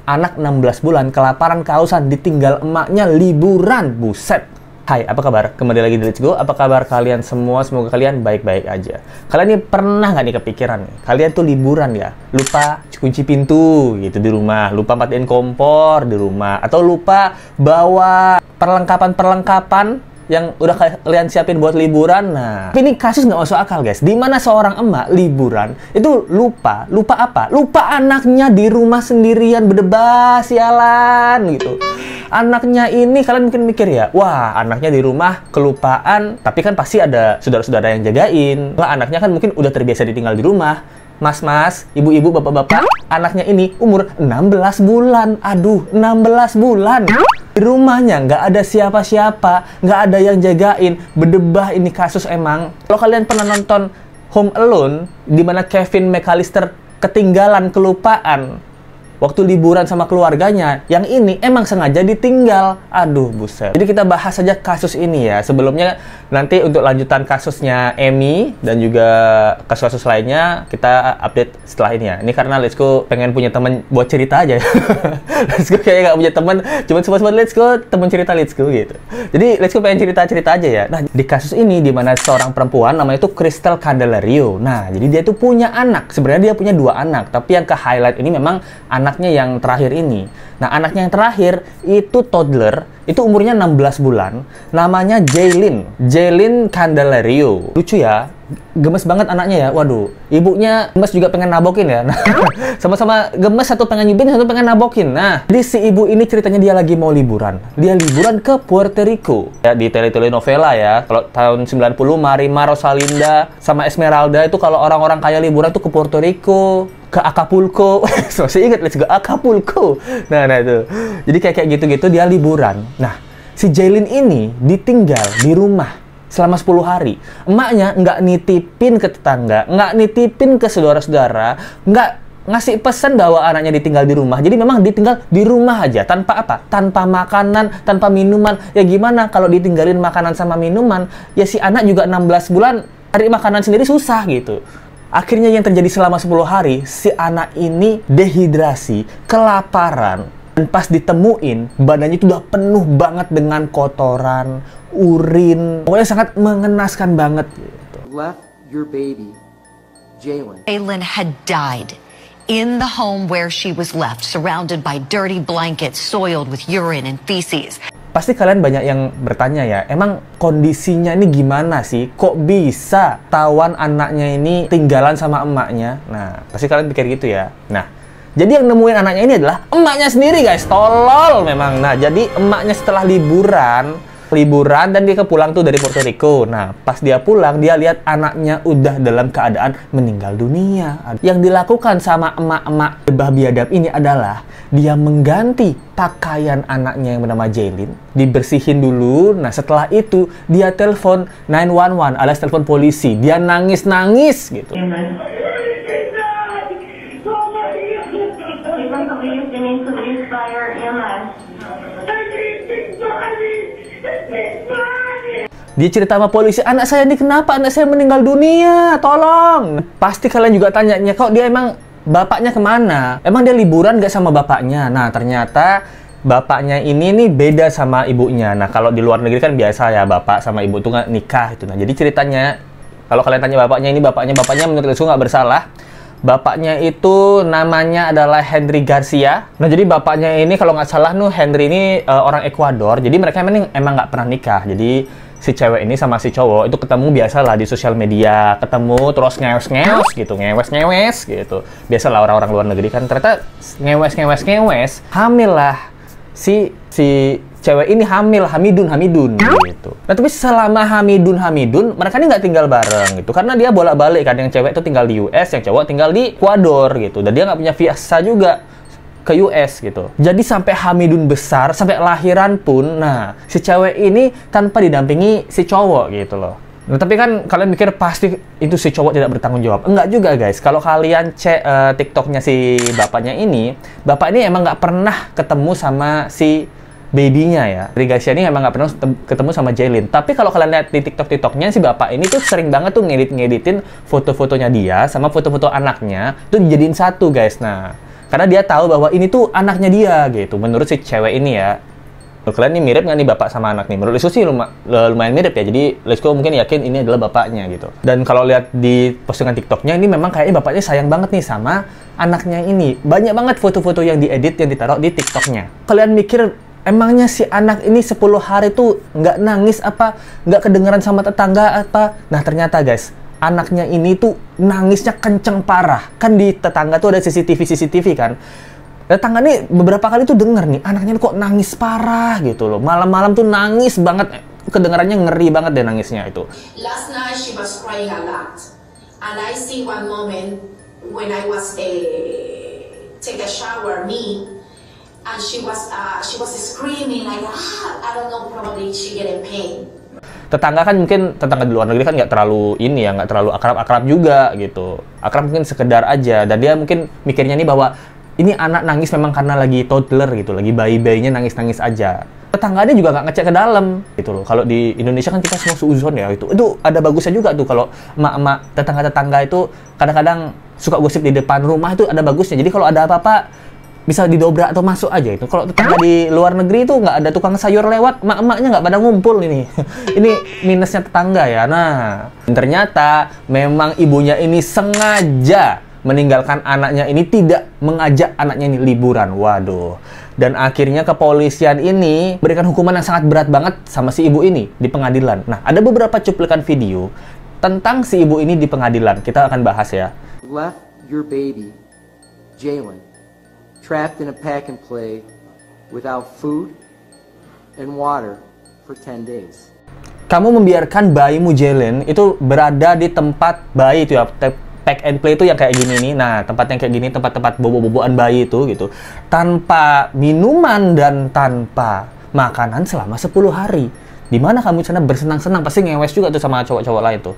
Anak 16 bulan, kelaparan, kehausan, ditinggal emaknya liburan. Buset. Hai, apa kabar? Kembali lagi di Let's Go. Apa kabar kalian semua? Semoga kalian baik-baik aja. Kalian ini pernah nggak nih kepikiran nih? Kalian tuh liburan ya? Lupa kunci pintu gitu di rumah. Lupa matiin kompor di rumah. Atau lupa bawa perlengkapan-perlengkapan yang udah kalian siapin buat liburan. Nah, tapi ini kasus nggak masuk akal, guys. Dimana seorang emak liburan itu lupa apa? Lupa anaknya di rumah sendirian berdebat, sialan gitu. Anaknya ini kalian mungkin mikir ya, wah anaknya di rumah kelupaan, tapi kan pasti ada saudara-saudara yang jagain. Wah anaknya kan mungkin udah terbiasa ditinggal di rumah. Mas-mas, ibu-ibu, bapak-bapak, anaknya ini umur 16 bulan. Aduh, 16 bulan. Di rumahnya nggak ada siapa-siapa, nggak ada yang jagain. Berdebah ini kasus emang. Kalau kalian pernah nonton Home Alone, di mana Kevin McAllister ketinggalan, kelupaan waktu liburan sama keluarganya, yang ini emang sengaja ditinggal. Aduh, buset. Jadi kita bahas saja kasus ini ya. Sebelumnya nanti untuk lanjutan kasusnya Amy dan juga kasus-kasus lainnya kita update setelah ini ya. Ini karena Let's Go pengen punya teman buat cerita aja ya. Let's Go kayak nggak punya teman, cuma sobat Let's Go, teman cerita Let's Go gitu. Jadi Let's Go pengen cerita-cerita aja ya. Nah, di kasus ini di mana seorang perempuan namanya itu Crystal Candelario. Nah, jadi dia tuh punya anak. Sebenarnya dia punya 2 anak, tapi yang ke highlight ini memang anaknya yang terakhir ini. Nah, anaknya yang terakhir itu toddler, itu umurnya 16 bulan, namanya Jaylin Candelario. Lucu ya, gemes banget anaknya ya. Waduh, ibunya gemes juga pengen nabokin ya. Nah, sama-sama gemes, satu pengen nyubin, satu pengen nabokin. Nah, jadi si ibu ini ceritanya dia lagi mau liburan. Dia liburan ke Puerto Rico. Ya, di telenovela ya. Kalau tahun 90 Marima, Rosalinda sama Esmeralda itu kalau orang-orang kaya liburan tuh ke Puerto Rico, ke Acapulco. Masih ingat Let's Go Acapulco. Nah itu. Jadi kayak gitu-gitu dia liburan. Nah, si Jaylin ini ditinggal di rumah selama 10 hari. Emaknya nggak nitipin ke tetangga, nggak nitipin ke saudara-saudara, nggak ngasih pesan bahwa anaknya ditinggal di rumah. Jadi memang ditinggal di rumah aja, tanpa apa? Tanpa makanan, tanpa minuman. Ya gimana kalau ditinggalin makanan sama minuman? Ya si anak juga 16 bulan, cari makanan sendiri susah gitu. Akhirnya yang terjadi selama 10 hari, si anak ini dehidrasi, kelaparan. Dan pas ditemuin, badannya itu udah penuh banget dengan kotoran, urin. Pokoknya sangat mengenaskan banget. Gitu. Left your baby, Jaylin. Jaylin had died in the home where she was left, surrounded by dirty blankets, soiled with urine and feces. Pasti kalian banyak yang bertanya ya, emang kondisinya ini gimana sih? Kok bisa tawan anaknya ini tinggalan sama emaknya? Nah, pasti kalian pikir gitu ya. Nah, jadi yang nemuin anaknya ini adalah emaknya sendiri guys, tolol memang. Nah, jadi emaknya setelah liburan dan dia pulang tuh dari Puerto Rico. Nah, pas dia pulang, dia lihat anaknya udah dalam keadaan meninggal dunia. Yang dilakukan sama emak-emak bebah biadab ini adalah dia mengganti pakaian anaknya yang bernama Jaylin, dibersihin dulu. Nah, setelah itu dia telepon 911 alias telepon polisi. Dia nangis-nangis gitu. Dia cerita sama polisi, anak saya ini kenapa? Anak saya meninggal dunia, tolong. Pasti kalian juga tanyanya, kok dia emang bapaknya kemana? Emang dia liburan gak sama bapaknya? Nah, ternyata bapaknya ini nih beda sama ibunya. Nah, kalau di luar negeri kan biasa ya, bapak sama ibu tuh nggak nikah itu. Nah, jadi ceritanya, kalau kalian tanya bapaknya ini, bapaknya menurut saya nggak bersalah. Bapaknya itu namanya adalah Henry Garcia. Nah, jadi bapaknya ini kalau nggak salah Henry ini orang Ekuador. Jadi mereka emang nggak pernah nikah. Jadi si cewek ini sama si cowok itu ketemu biasalah di sosial media, ketemu terus ngewes gitu. Biasalah orang-orang luar negeri kan ternyata ngewes, hamil lah si cewek ini hamidun gitu. Nah, tapi selama hamidun mereka ini nggak tinggal bareng gitu, karena dia bolak-balik kan, yang cewek itu tinggal di US, yang cowok tinggal di Ekuador gitu, dan dia nggak punya visa juga ke US gitu. Jadi sampai hamidun besar, sampai lahiran pun, nah si cewek ini tanpa didampingi si cowok gitu loh. Nah, tapi kan kalian mikir pasti itu si cowok tidak bertanggung jawab. Enggak juga guys. Kalau kalian cek TikToknya si bapaknya ini, bapak ini emang nggak pernah ketemu sama si baby-nya ya. Garcia ini emang nggak pernah ketemu sama Jaylin. Tapi kalau kalian lihat di TikTok-TikToknya, si bapak ini tuh sering banget tuh ngeditin foto-fotonya dia sama foto-foto anaknya tuh dijadiin satu guys. Nah, Karena dia tahu bahwa ini tuh anaknya dia gitu. Menurut si cewek ini ya. Menurut kalian ini mirip nggak nih bapak sama anak nih? Menurut Lesko sih lumayan mirip ya. Jadi Lesko mungkin yakin ini adalah bapaknya gitu. Dan kalau lihat di postingan TikToknya ini memang kayaknya bapaknya sayang banget nih sama anaknya ini. Banyak banget foto-foto yang diedit yang ditaruh di TikToknya. Kalian mikir emangnya si anak ini 10 hari tuh nggak nangis apa? Nggak kedengeran sama tetangga apa? Nah ternyata guys, anaknya ini tuh nangisnya kenceng parah. Kan di tetangga tuh ada CCTV kan. Tetangga nih beberapa kali tuh denger nih, anaknya kok nangis parah gitu loh. Malam-malam tuh nangis banget, kedengarannya ngeri banget deh nangisnya itu. Last night she was crying a lot, and I see one moment when I was take a shower, and she was screaming like I don't know, probably she getting pain. Tetangga kan mungkin tetangga di luar negeri kan nggak terlalu ini ya, nggak terlalu akrab-akrab juga gitu. Akrab mungkin sekedar aja, dan dia mungkin mikirnya nih bahwa ini anak nangis memang karena lagi toddler gitu, lagi bayi-bayinya nangis-nangis aja. Tetangganya juga nggak ngecek ke dalam gitu loh. Kalau di Indonesia kan kita semua suuzon ya, itu ada bagusnya juga tuh kalau emak-emak tetangga-tetangga itu kadang-kadang suka gosip di depan rumah, itu ada bagusnya. Jadi kalau ada apa-apa bisa didobrak atau masuk aja itu. Kalau tetangga di luar negeri itu nggak ada tukang sayur lewat, emak-emaknya nggak pada ngumpul ini. Ini minusnya tetangga ya. Nah, ternyata memang ibunya ini sengaja meninggalkan anaknya ini, tidak mengajak anaknya ini liburan. Waduh. Dan akhirnya kepolisian ini berikan hukuman yang sangat berat banget sama si ibu ini di pengadilan. Nah, ada beberapa cuplikan video tentang si ibu ini di pengadilan. Kita akan bahas ya. Left your baby, Jalen, trapped in a pack and play without food and water for 10 days. Kamu membiarkan bayimu Jalen itu berada di tempat bayi itu ya, pack and play itu yang kayak gini nih. Nah, tempat yang kayak gini, tempat-tempat bobo-boboan bayi itu gitu. Tanpa minuman dan tanpa makanan selama 10 hari. Di mana kamu sana bersenang-senang, pasti ngewes juga tuh sama cowok-cowok lain tuh.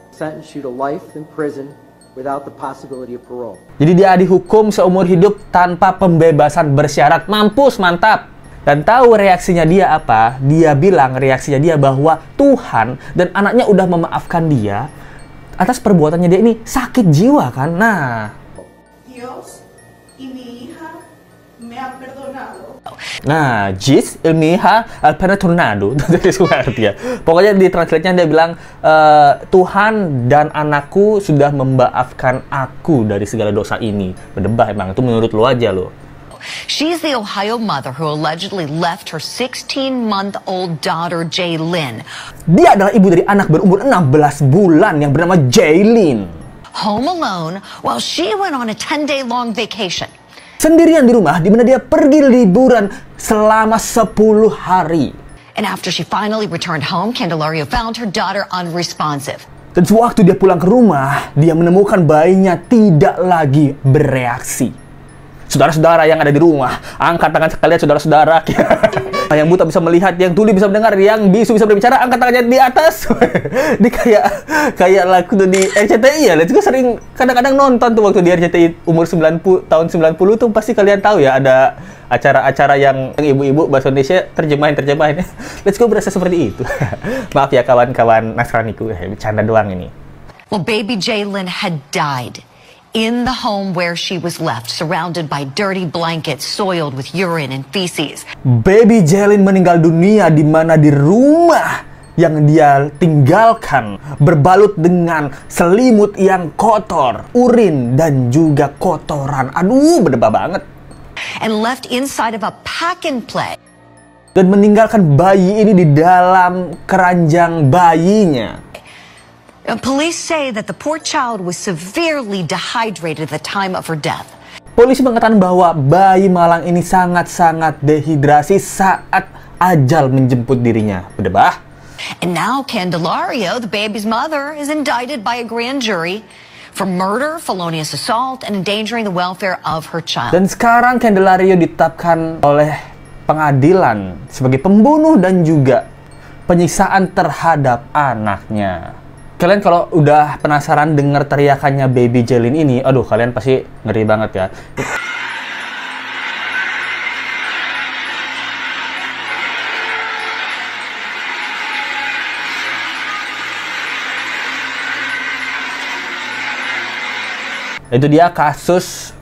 Sentence you to life in prison without the possibility of parole. Jadi dia dihukum seumur hidup tanpa pembebasan bersyarat. Mampus, mantap. Dan tahu reaksinya dia apa? Dia bilang reaksinya dia bahwa Tuhan dan anaknya udah memaafkan dia atas perbuatannya dia ini, sakit jiwa kan. Nah, Dios y mi hija me han perdonado. nah, Jis ilmiha al-Tornado. Jadi suka arti ya. Pokoknya di translate-nya dia bilang Tuhan dan anakku sudah memaafkan aku dari segala dosa ini. Berdebah emang, itu menurut lo aja lo. She's the Ohio mother who allegedly left her 16-month-old daughter, Jaylin. Dia adalah ibu dari anak berumur 16 bulan yang bernama Jaylin. Home alone while she went on a 10-day-long vacation. Sendirian di rumah, di mana dia pergi liburan selama 10 hari. And after she finally returned home, Candelario found her daughter unresponsive. Dan sewaktu dia pulang ke rumah, dia menemukan bayinya tidak lagi bereaksi. Saudara-saudara yang ada di rumah, angkat tangan sekalian saudara-saudara. Yang buta bisa melihat, yang tuli bisa mendengar, yang bisu bisa berbicara, angkat tangannya di atas. Ini kayak lagu tuh di RCTI ya. Gue sering kadang-kadang nonton tuh waktu di RCTI umur 90 tahun 90 tuh, pasti kalian tahu ya ada acara-acara yang ibu-ibu bahasa Indonesia terjemahin. Let's go, berasa seperti itu. Maaf ya kawan-kawan Nasraniku, bercanda doang ini. Well, baby Jaylin had died in the home where she was left, surrounded by dirty blankets soiled with urine and feces. Baby Jaylin meninggal dunia di mana di rumah yang dia tinggalkan berbalut dengan selimut yang kotor, urin dan juga kotoran. Aduh, berdebah banget. And left inside of a pack and play. Dan meninggalkan bayi ini di dalam keranjang bayinya. Police say that the poor child was severely dehydrated at the time of her death. Polisi mengatakan bahwa bayi malang ini sangat-sangat dehidrasi saat ajal menjemput dirinya. Berdebah. And now Candelario, the baby's mother, is indicted by a grand jury for murder, felonious assault, and endangering the welfare of her child. Dan sekarang Candelario ditetapkan oleh pengadilan sebagai pembunuh dan juga penyiksaan terhadap anaknya. Kalian kalau udah penasaran dengar teriakannya baby Jaylin ini, aduh kalian pasti ngeri banget ya. Itu dia kasus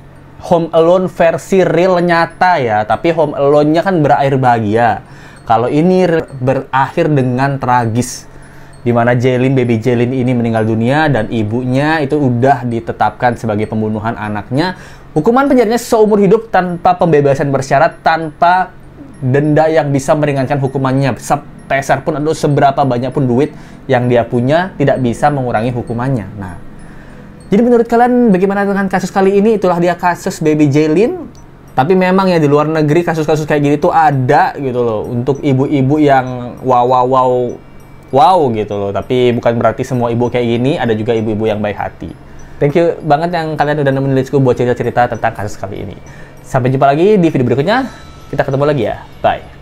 Home Alone versi real nyata ya, tapi Home Alone-nya kan berakhir bahagia. Kalau ini berakhir dengan tragis, di mana baby Jaylin ini meninggal dunia dan ibunya itu udah ditetapkan sebagai pembunuhan anaknya. Hukuman penjaranya seumur hidup tanpa pembebasan bersyarat, tanpa denda yang bisa meringankan hukumannya. Sepeser pun atau seberapa banyak pun duit yang dia punya tidak bisa mengurangi hukumannya. Nah, jadi menurut kalian bagaimana dengan kasus kali ini? Itulah dia kasus baby Jaylin. Tapi memang ya di luar negeri kasus-kasus kayak gini tuh ada gitu loh. Untuk ibu-ibu yang wow gitu loh. Tapi bukan berarti semua ibu kayak gini. Ada juga ibu-ibu yang baik hati. Thank you banget yang kalian udah nemenin Let's Go buat cerita-cerita tentang kasus kali ini. Sampai jumpa lagi di video berikutnya. Kita ketemu lagi ya. Bye.